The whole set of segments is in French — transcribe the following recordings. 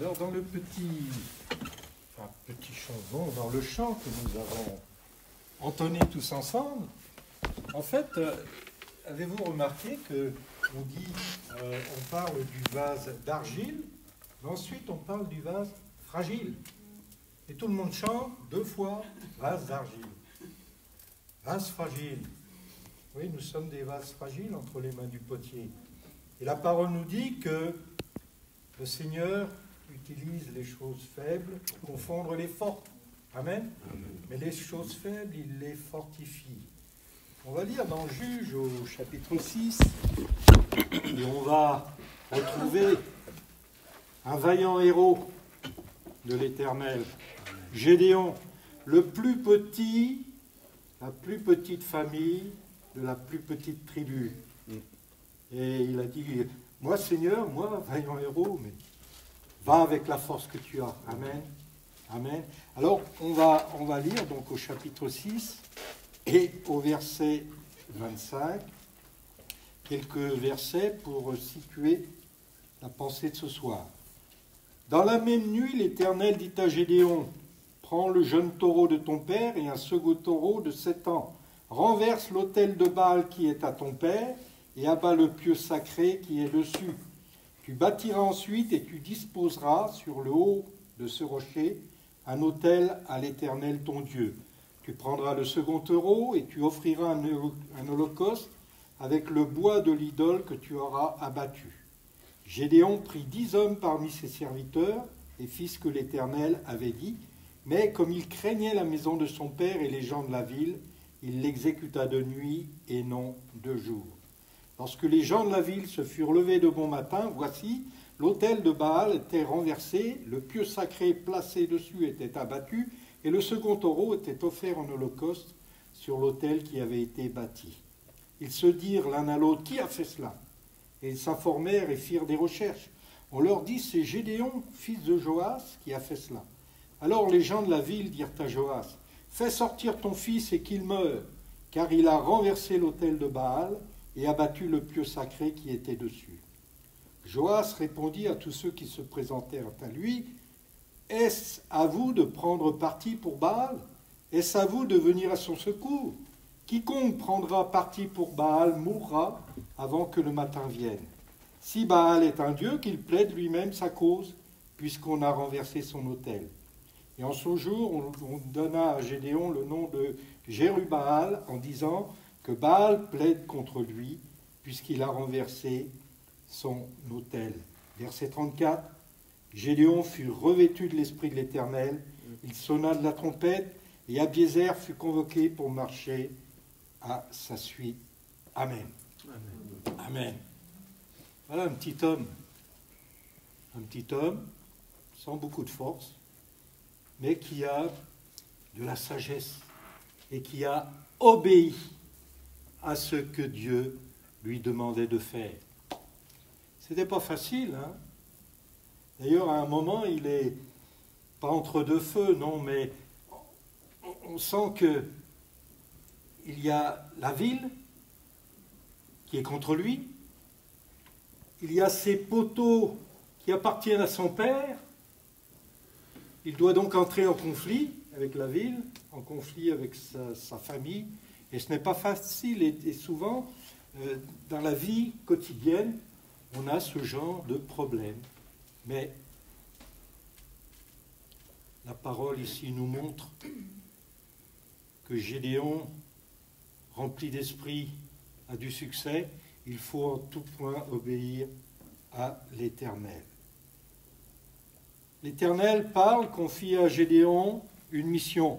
Alors dans le petit chant, dans le chant que nous avons entonné tous ensemble, en fait, avez-vous remarqué que on dit, on parle du vase d'argile, mais ensuite on parle du vase fragile. Et tout le monde chante deux fois vase d'argile. Vase fragile. Oui, nous sommes des vases fragiles entre les mains du potier. Et la parole nous dit que le Seigneur utilise les choses faibles pour confondre les fortes. Amen. Amen. Mais les choses faibles, il les fortifie. On va lire dans Juge au chapitre 6, et on va retrouver un vaillant héros de l'Éternel, Gédéon, le plus petit, la plus petite famille de la plus petite tribu. Et il a dit, moi Seigneur, moi, vaillant héros, mais va avec la force que tu as. Amen. Amen. Alors, on va lire donc au chapitre 6 et au verset 25, quelques versets pour situer la pensée de ce soir. Dans la même nuit, l'Éternel dit à Gédéon, prends le jeune taureau de ton père et un second taureau de 7 ans, renverse l'autel de Baal qui est à ton père et abat le pieu sacré qui est dessus. Tu bâtiras ensuite et tu disposeras sur le haut de ce rocher un autel à l'Éternel ton Dieu. Tu prendras le second taureau et tu offriras un holocauste avec le bois de l'idole que tu auras abattu. Gédéon prit 10 hommes parmi ses serviteurs et fit ce que l'Éternel avait dit, mais comme il craignait la maison de son père et les gens de la ville, il l'exécuta de nuit et non de jour. Lorsque les gens de la ville se furent levés de bon matin, voici, l'autel de Baal était renversé, le pieu sacré placé dessus était abattu, et le second taureau était offert en holocauste sur l'autel qui avait été bâti. Ils se dirent l'un à l'autre, qui a fait cela? Et ils s'informèrent et firent des recherches. On leur dit, c'est Gédéon, fils de Joas, qui a fait cela. Alors les gens de la ville dirent à Joas, fais sortir ton fils et qu'il meure, car il a renversé l'autel de Baal et abattu le pieu sacré qui était dessus. Joas répondit à tous ceux qui se présentèrent à lui, est-ce à vous de prendre parti pour Baal? Est-ce à vous de venir à son secours? Quiconque prendra parti pour Baal mourra avant que le matin vienne. Si Baal est un dieu, qu'il plaide lui-même sa cause, puisqu'on a renversé son autel. Et en ce jour, on donna à Gédéon le nom de Jérubbaal en disant que Baal plaide contre lui, puisqu'il a renversé son autel. Verset 34. Gédéon fut revêtu de l'esprit de l'Éternel, il sonna de la trompette, et Abiézer fut convoqué pour marcher à sa suite. Amen. Amen. Amen. Voilà un petit homme sans beaucoup de force, mais qui a de la sagesse et qui a obéi à ce que Dieu lui demandait de faire. C'était pas facile, hein? D'ailleurs, à un moment, il est pas entre deux feux, non, mais on sent que il y a la ville qui est contre lui, il y a ses poteaux qui appartiennent à son père, il doit donc entrer en conflit avec la ville, en conflit avec sa famille, et ce n'est pas facile, et souvent, dans la vie quotidienne, on a ce genre de problème. Mais la parole ici nous montre que Gédéon, rempli d'esprit, a du succès. Il faut en tout point obéir à l'Éternel. L'Éternel parle, confie à Gédéon une mission.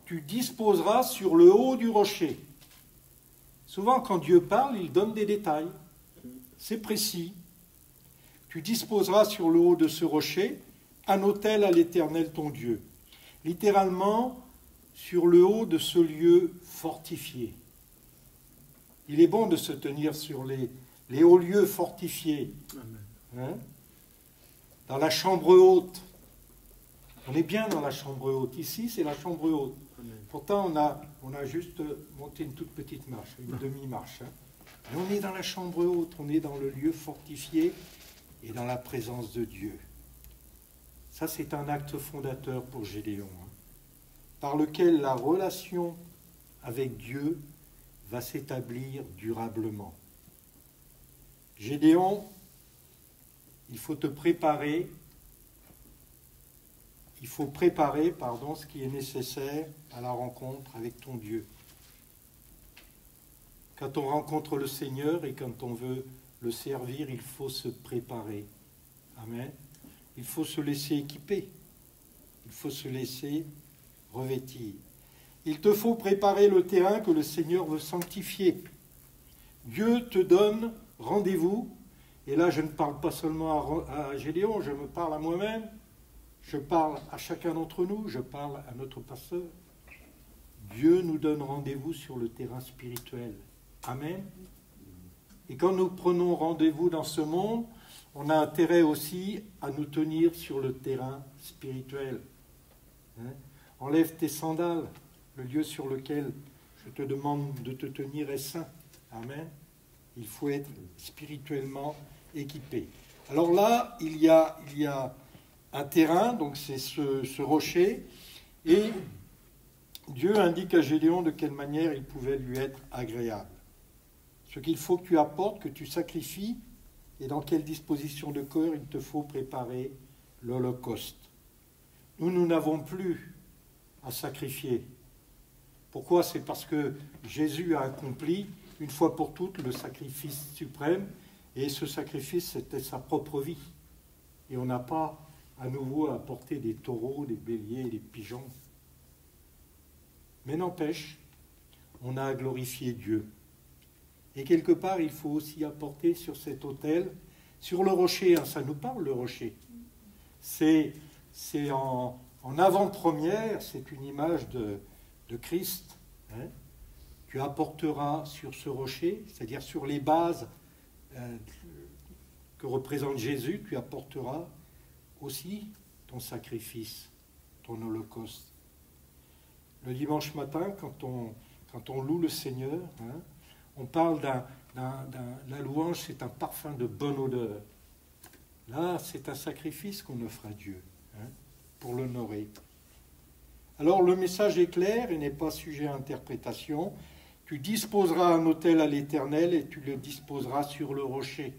Tu disposeras sur le haut du rocher. Souvent, quand Dieu parle, il donne des détails. C'est précis. Tu disposeras sur le haut de ce rocher un autel à l'Éternel ton Dieu. Littéralement, sur le haut de ce lieu fortifié. Il est bon de se tenir sur les hauts lieux fortifiés. Hein? Dans la chambre haute. On est bien dans la chambre haute. Ici, c'est la chambre haute. Amen. Pourtant, on a juste monté une toute petite marche, une demi-marche. Hein? Mais on est dans la chambre haute, on est dans le lieu fortifié et dans la présence de Dieu. Ça, c'est un acte fondateur pour Gédéon, hein, par lequel la relation avec Dieu va s'établir durablement. Gédéon, il faut préparer ce qui est nécessaire à la rencontre avec ton Dieu. Quand on rencontre le Seigneur et quand on veut le servir, il faut se préparer. Amen. Il faut se laisser équiper. Il faut se laisser revêtir. Il te faut préparer le terrain que le Seigneur veut sanctifier. Dieu te donne rendez-vous. Et là, je ne parle pas seulement à Gédéon, je me parle à moi-même. Je parle à chacun d'entre nous, je parle à notre pasteur. Dieu nous donne rendez-vous sur le terrain spirituel. Amen. Et quand nous prenons rendez-vous dans ce monde, on a intérêt aussi à nous tenir sur le terrain spirituel. Hein? Enlève tes sandales. Le lieu sur lequel je te demande de te tenir est saint. Amen. Il faut être spirituellement équipé. Alors là, il y a un terrain, donc c'est ce rocher, et Dieu indique à Gédéon de quelle manière il pouvait lui être agréable. Ce qu'il faut que tu apportes, que tu sacrifies, et dans quelle disposition de cœur il te faut préparer l'Holocauste. Nous n'avons plus à sacrifier. Pourquoi? C'est parce que Jésus a accompli, une fois pour toutes, le sacrifice suprême, et ce sacrifice, c'était sa propre vie. Et on n'a pas à nouveau à apporter des taureaux, des béliers, des pigeons. Mais n'empêche, on a à glorifier Dieu. Et quelque part, il faut aussi apporter sur cet autel, sur le rocher, hein, ça nous parle le rocher. C'est en avant-première, c'est une image de Christ. Hein. Tu apporteras sur ce rocher, c'est-à-dire sur les bases que représente Jésus, tu apporteras aussi ton sacrifice, ton holocauste. Le dimanche matin, quand on loue le Seigneur, hein, on parle la louange, c'est un parfum de bonne odeur. Là, c'est un sacrifice qu'on offre à Dieu, hein, pour l'honorer. Alors, le message est clair et n'est pas sujet à interprétation. Tu disposeras un autel à l'Éternel et tu le disposeras sur le rocher.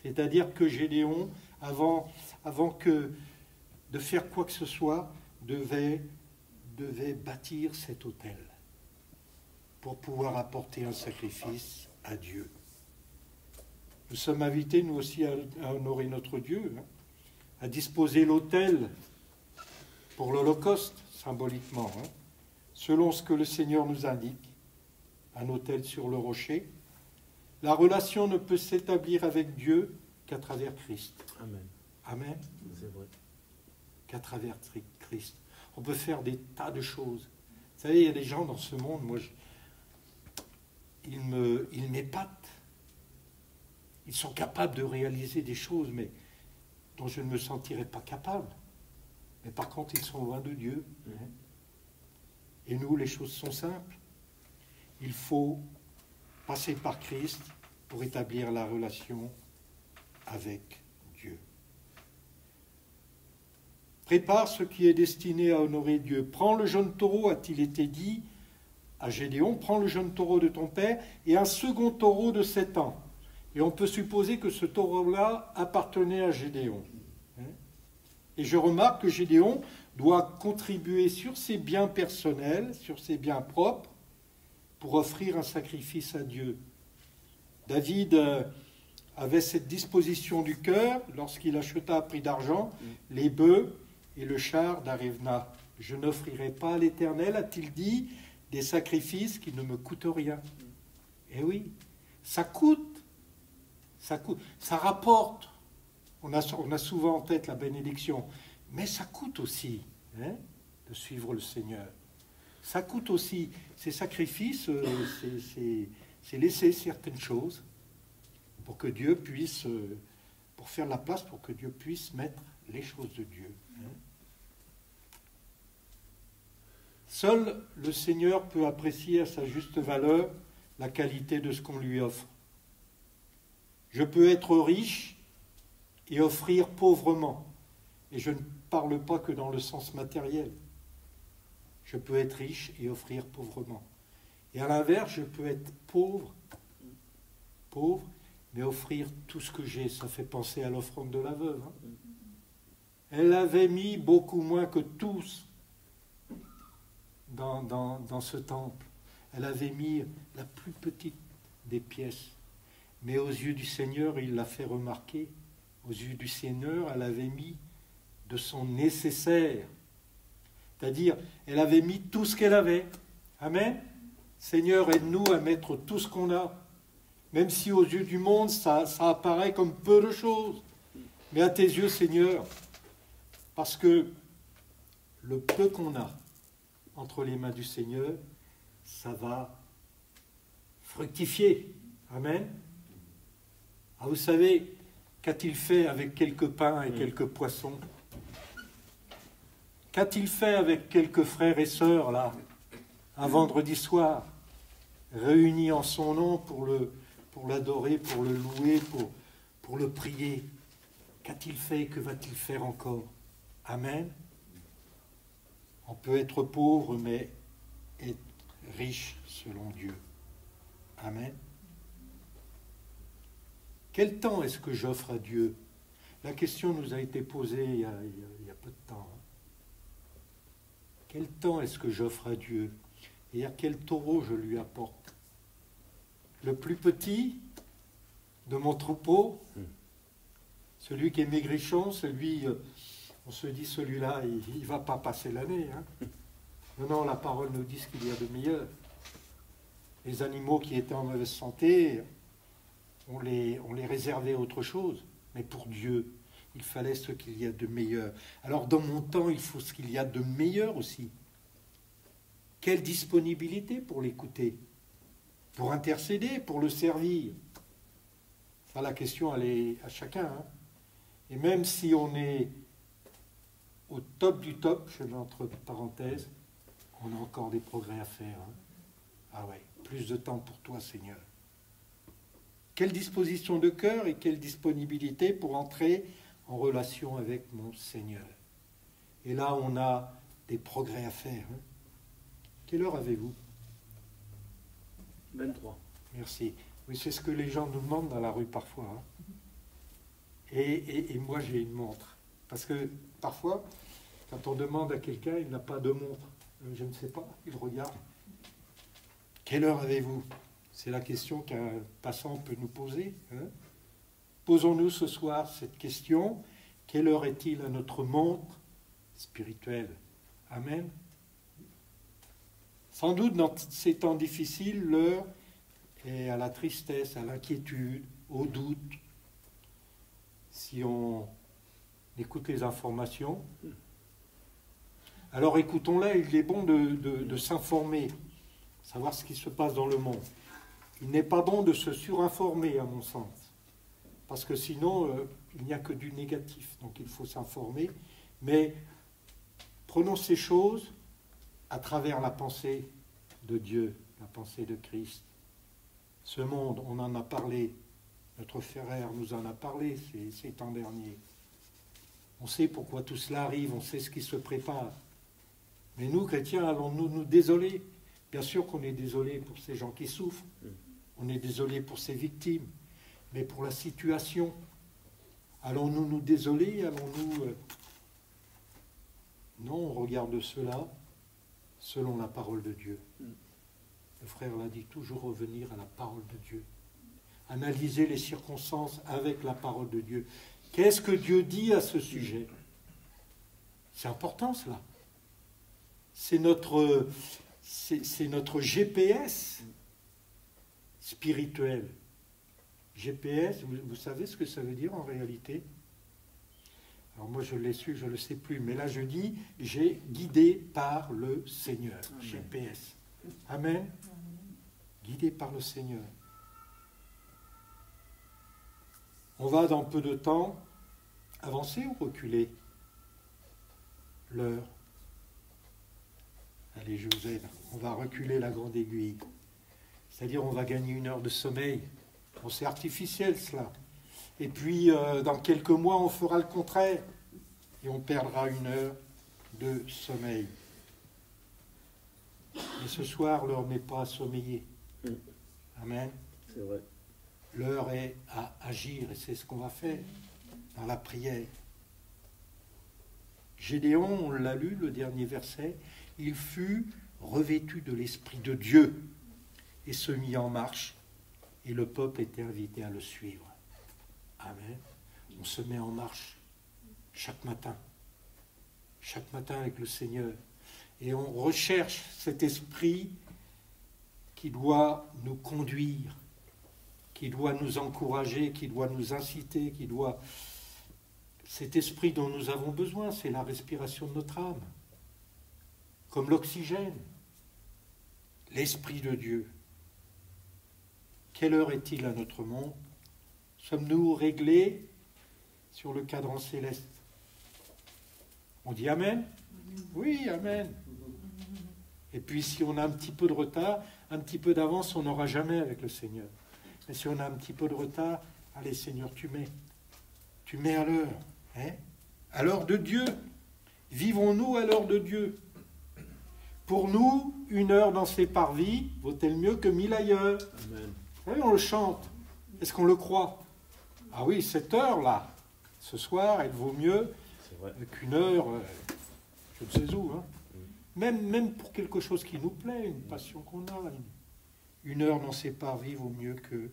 C'est-à-dire que Gédéon, avant de faire quoi que ce soit, devait bâtir cet autel pour pouvoir apporter un sacrifice à Dieu. Nous sommes invités, nous aussi, à honorer notre Dieu, hein, à disposer l'autel pour l'Holocauste, symboliquement, hein, selon ce que le Seigneur nous indique, un autel sur le rocher. La relation ne peut s'établir avec Dieu qu'à travers Christ. Amen. Amen. C'est vrai. Qu'à travers Christ. On peut faire des tas de choses. Vous savez, il y a des gens dans ce monde, moi, ils m'épatent. Ils sont capables de réaliser des choses, mais dont je ne me sentirais pas capable. Mais par contre, ils sont loin de Dieu. Et nous, les choses sont simples. Il faut passer par Christ pour établir la relation avec Dieu. Prépare ce qui est destiné à honorer Dieu. Prends le jeune taureau, a-t-il été dit à Gédéon, prends le jeune taureau de ton père et un second taureau de 7 ans. Et on peut supposer que ce taureau-là appartenait à Gédéon. Et je remarque que Gédéon doit contribuer sur ses biens personnels, sur ses biens propres, pour offrir un sacrifice à Dieu. David avait cette disposition du cœur lorsqu'il acheta à prix d'argent les bœufs et le char d'Arévna. Je n'offrirai pas à l'Éternel, a-t-il dit, des sacrifices qui ne me coûtent rien. Eh oui, ça coûte, ça rapporte. On a souvent en tête la bénédiction, mais ça coûte aussi, hein, de suivre le Seigneur. Ça coûte aussi. Ces sacrifices, c'est laisser certaines choses pour que Dieu puisse, pour faire la place, pour que Dieu puisse mettre les choses de Dieu. Hein. Seul le Seigneur peut apprécier à sa juste valeur la qualité de ce qu'on lui offre. Je peux être riche et offrir pauvrement. Et je ne parle pas que dans le sens matériel. Je peux être riche et offrir pauvrement. Et à l'inverse, je peux être pauvre, mais offrir tout ce que j'ai. Ça fait penser à l'offrande de la veuve. Hein. Elle avait mis beaucoup moins que tous dans ce temple. Elle avait mis la plus petite des pièces. Mais aux yeux du Seigneur, il l'a fait remarquer. Aux yeux du Seigneur, elle avait mis de son nécessaire. C'est-à-dire, elle avait mis tout ce qu'elle avait. Amen. Seigneur, aide-nous à mettre tout ce qu'on a. Même si aux yeux du monde, ça apparaît comme peu de choses. Mais à tes yeux, Seigneur, parce que le peu qu'on a entre les mains du Seigneur, ça va fructifier. Amen. Ah, vous savez, qu'a-t-il fait avec quelques pains et quelques poissons? Qu'a-t-il fait avec quelques frères et sœurs, là, un vendredi soir, réunis en son nom pour l'adorer, pour le louer, pour le prier? Qu'a-t-il fait et que va-t-il faire encore? Amen. On peut être pauvre, mais être riche selon Dieu. Amen. Quel temps est-ce que j'offre à Dieu? La question nous a été posée il y a peu de temps. Quel temps est-ce que j'offre à Dieu? Et à quel taureau je lui apporte? Le plus petit de mon troupeau, celui qui est maigrichon, celui, on se dit celui-là, il ne va pas passer l'année. Hein. Non, la parole nous dit ce qu'il y a de meilleur. Les animaux qui étaient en mauvaise santé, on les réservait à autre chose. Mais pour Dieu, il fallait ce qu'il y a de meilleur. Alors dans mon temps, il faut ce qu'il y a de meilleur aussi. Quelle disponibilité pour l'écouter, pour intercéder, pour le servir. Ça, la question, elle est à chacun. Hein. Et même si on est au top du top, je mets entre parenthèses, on a encore des progrès à faire. Hein. Ah ouais, plus de temps pour toi, Seigneur. Quelle disposition de cœur et quelle disponibilité pour entrer en relation avec mon Seigneur. Et là, on a des progrès à faire. Hein. Quelle heure avez-vous? 23. Merci. Oui, c'est ce que les gens nous demandent dans la rue parfois. Hein. Et moi, j'ai une montre. Parce que parfois, quand on demande à quelqu'un, il n'a pas de montre. Je ne sais pas, il regarde. Quelle heure avez-vous? C'est la question qu'un passant peut nous poser. Hein. Posons-nous ce soir cette question. Quelle heure est-il à notre montre spirituelle? Amen. Sans doute, dans ces temps difficiles, l'heure est à la tristesse, à l'inquiétude, au doute. Si on écoute les informations, alors écoutons-les. Il est bon de s'informer, savoir ce qui se passe dans le monde. Il n'est pas bon de se surinformer, à mon sens, parce que sinon, il n'y a que du négatif. Donc il faut s'informer, mais prenons ces choses à travers la pensée de Dieu, la pensée de Christ. Ce monde, on en a parlé, notre frère nous en a parlé ces temps derniers. On sait pourquoi tout cela arrive, on sait ce qui se prépare. Mais nous, chrétiens, allons-nous nous désoler? Bien sûr qu'on est désolé pour ces gens qui souffrent, on est désolé pour ces victimes, mais pour la situation, allons-nous nous désoler? Allons-nous... Non, on regarde cela selon la parole de Dieu. Le frère l'a dit, toujours revenir à la parole de Dieu. Analyser les circonstances avec la parole de Dieu. Qu'est-ce que Dieu dit à ce sujet? C'est important cela. C'est notre GPS spirituel. GPS, vous savez ce que ça veut dire en réalité? Alors moi je l'ai su, je ne le sais plus, mais là je dis, j'ai guidé par le Seigneur. Amen. GPS. Amen. Guidé par le Seigneur. On va dans peu de temps avancer ou reculer l'heure? Allez, je vous aide. On va reculer la grande aiguille. C'est-à-dire on va gagner 1 heure de sommeil. Bon, c'est artificiel cela. Et puis dans quelques mois on fera le contraire. et on perdra 1 heure de sommeil. Et ce soir, l'heure n'est pas à sommeiller. Amen. C'est vrai. L'heure est à agir, et c'est ce qu'on va faire dans la prière. Gédéon, on l'a lu, le dernier verset, il fut revêtu de l'Esprit de Dieu et se mit en marche, et le peuple était invité à le suivre. Amen. On se met en marche chaque matin avec le Seigneur, et on recherche cet esprit qui doit nous conduire, qui doit nous encourager, qui doit nous inciter, cet esprit dont nous avons besoin, c'est la respiration de notre âme, comme l'oxygène, l'Esprit de Dieu. Quelle heure est-il à notre monde? Sommes-nous réglés sur le cadran céleste? On dit Amen? Oui, Amen. Et puis si on a un petit peu de retard, un petit peu d'avance, on n'aura jamais avec le Seigneur. Mais si on a un petit peu de retard, allez Seigneur, tu mets à l'heure. Hein? À l'heure de Dieu. Vivons-nous à l'heure de Dieu. Pour nous, 1 heure dans ses parvis vaut-elle mieux que 1000 ailleurs? Amen. Vous voyez, on le chante. Est-ce qu'on le croit? Ah oui, cette heure-là, ce soir, elle vaut mieux qu'1 heure, je ne sais où. Hein. Même pour quelque chose qui nous plaît, une passion qu'on a. 1 heure dans ses parvis vaut mieux que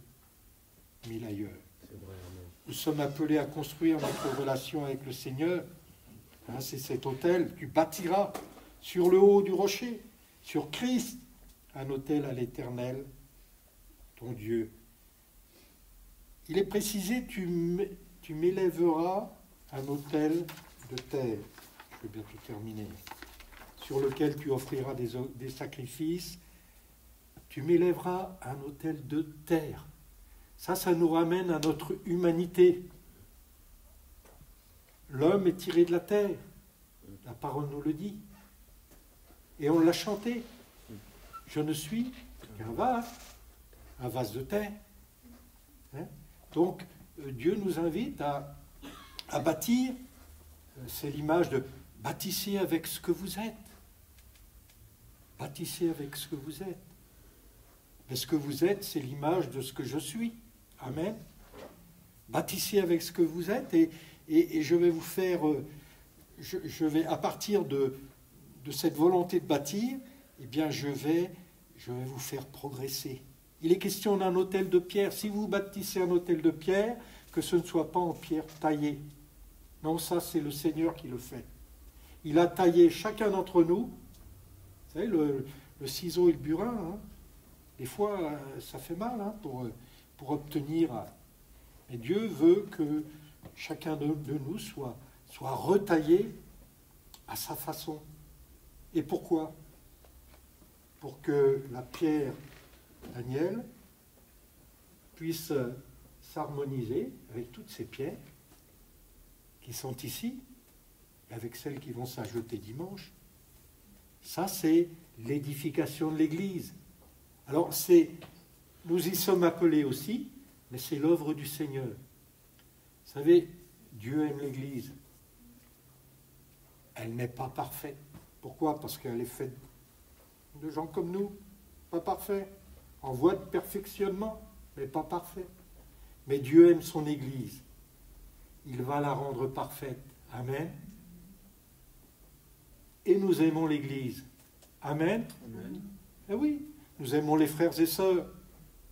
1000 ailleurs. C'est vrai, amen. Nous sommes appelés à construire notre relation avec le Seigneur. Hein, c'est cet autel. Tu bâtiras sur le haut du rocher, sur Christ, un autel à l'Éternel, ton Dieu. Il est précisé, tu m'élèveras un autel de terre. Je vais bientôt terminer. Sur lequel tu offriras des sacrifices. Tu m'élèveras un autel de terre. Ça nous ramène à notre humanité. L'homme est tiré de la terre. La parole nous le dit. Et on l'a chanté. Je ne suis qu'un vase de terre. Hein? Donc, Dieu nous invite à bâtir. C'est l'image de bâtissez avec ce que vous êtes. Bâtissez avec ce que vous êtes. Mais ce que vous êtes, c'est l'image de ce que je suis. Amen. Bâtissez avec ce que vous êtes et je vais vous faire, je vais à partir de cette volonté de bâtir, eh bien je vais vous faire progresser. Il est question d'un autel de pierre. Si vous bâtissez un autel de pierre, que ce ne soit pas en pierre taillée. Non, ça c'est le Seigneur qui le fait. Il a taillé chacun d'entre nous. Vous savez, le ciseau et le burin, hein, des fois ça fait mal hein, pour obtenir. Mais Dieu veut que chacun de nous soit retaillé à sa façon. Et pourquoi? Pour que la pierre Daniel puisse s'harmoniser avec toutes ces pierres qui sont ici, et avec celles qui vont s'ajouter dimanche. Ça, c'est l'édification de l'Église. Alors, nous y sommes appelés aussi, mais c'est l'œuvre du Seigneur. Vous savez, Dieu aime l'Église. Elle n'est pas parfaite. Pourquoi? Parce qu'elle est faite de gens comme nous, pas parfaits, en voie de perfectionnement, mais pas parfaits. Mais Dieu aime son Église. Il va la rendre parfaite. Amen. Et nous aimons l'Église. Amen. Amen. Eh oui, nous aimons les frères et sœurs.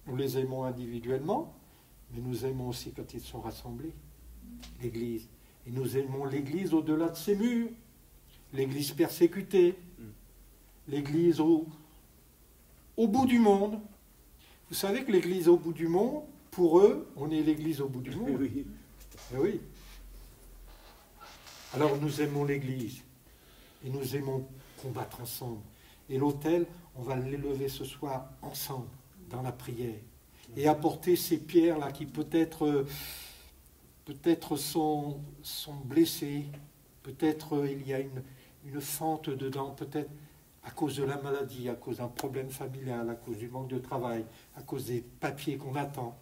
Nous les aimons individuellement, mais nous aimons aussi quand ils sont rassemblés, l'Église. Et nous aimons l'Église au-delà de ses murs. L'Église persécutée. L'Église au bout du monde. Vous savez que l'Église au bout du monde, pour eux, on est l'Église au bout du monde. Oui. Eh oui. Alors nous aimons l'Église. Et nous aimons combattre ensemble. Et l'autel, on va l'élever ce soir ensemble, dans la prière. Et apporter ces pierres-là qui peut-être sont blessées. Peut-être il y a une fente dedans. Peut-être à cause de la maladie, à cause d'un problème familial, à cause du manque de travail, à cause des papiers qu'on attend,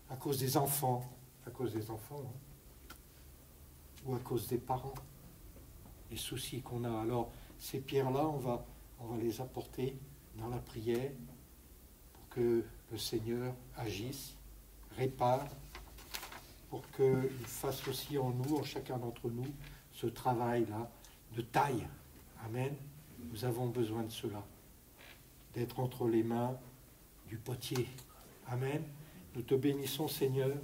à cause des enfants. À cause des enfants. Hein. ou à cause des parents, les soucis qu'on a. Alors, ces pierres-là, on va les apporter dans la prière pour que le Seigneur agisse, répare, pour qu'il fasse aussi en nous, en chacun d'entre nous, ce travail-là de taille. Amen. Nous avons besoin de cela, d'être entre les mains du potier. Amen. Nous te bénissons, Seigneur.